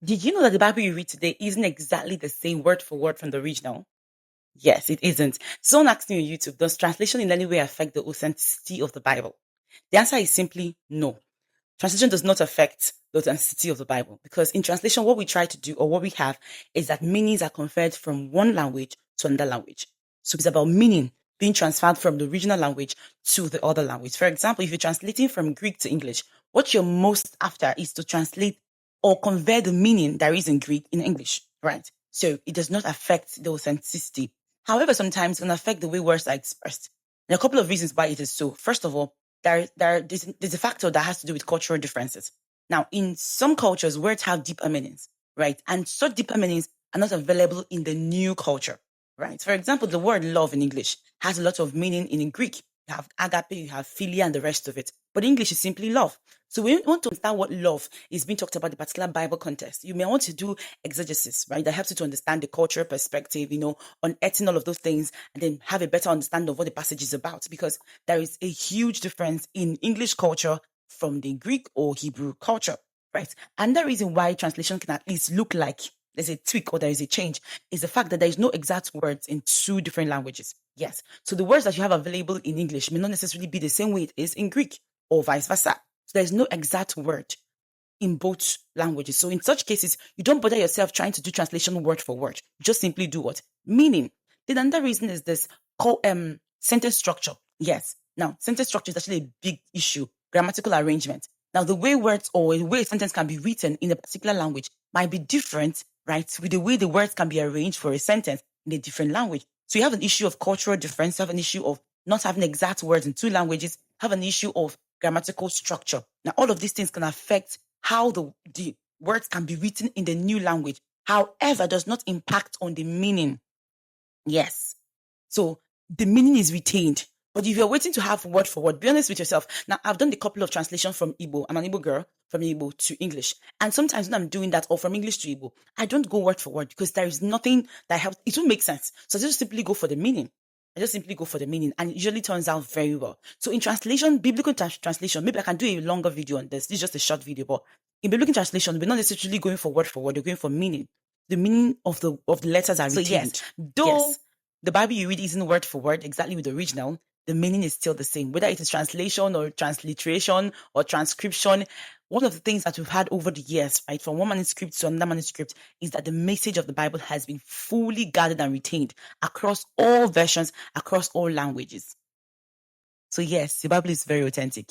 Did you know that the Bible you read today isn't exactly the same word for word from the original? Yes, it isn't. Someone asked me on YouTube, does translation in any way affect the authenticity of the Bible? The answer is simply no. Translation does not affect the authenticity of the Bible because in translation, what we try to do or what we have is that meanings are conferred from one language to another language. So it's about meaning being transferred from the original language to the other language. For example, if you're translating from Greek to English, what you're most after is to translate or convert the meaning there is in Greek in English, right? So it does not affect the authenticity. However, sometimes it can affect the way words are expressed. There are a couple of reasons why it is so. First of all, there's a factor that has to do with cultural differences. Now, in some cultures, words have deeper meanings, right? And such deeper meanings are not available in the new culture, right? For example, the word love in English has a lot of meaning in Greek. You have agape, you have philia, and the rest of it. But English is simply love. So we want to understand what love is being talked about in a particular Bible context. You may want to do exegesis, right? That helps you to understand the cultural perspective, unearthing all of those things, and then have a better understanding of what the passage is about. Because there is a huge difference in English culture from the Greek or Hebrew culture, right? And the reason why translation can at least look like there's a tweak or there is a change is the fact that there is no exact words in two different languages. Yes. So the words that you have available in English may not necessarily be the same way it is in Greek or vice versa. So there's no exact word in both languages. So in such cases, you don't bother yourself trying to do translation word for word. You just simply do what? Meaning. Then another reason is this sentence structure. Yes. Now, sentence structure is actually a big issue. Grammatical arrangement. Now, the way words or the way a sentence can be written in a particular language might be different, right, with the way the words can be arranged for a sentence in a different language. So you have an issue of cultural difference, you have an issue of not having exact words in two languages, have an issue of grammatical structure. Now, all of these things can affect how the words can be written in the new language. However, does not impact on the meaning. Yes. So the meaning is retained. But if you're waiting to have word for word, be honest with yourself. Now, I've done a couple of translations from Igbo. I'm an Igbo girl, from Igbo to English. And sometimes when I'm doing that, or from English to Igbo, I don't go word for word because there is nothing that helps. It won't make sense. So I just simply go for the meaning. And it usually turns out very well. So in translation, biblical translation, maybe I can do a longer video on this. This is just a short video, but in biblical translation, we're not necessarily going for word, we're going for meaning. The meaning of the letters are retained. So yes, though the Bible you read isn't word for word exactly with the original, the meaning is still the same. Whether it is translation or transliteration or transcription, one of the things that we've had over the years, right, from one manuscript to another manuscript, is that the message of the Bible has been fully gathered and retained across all versions, across all languages. So yes, the Bible is very authentic.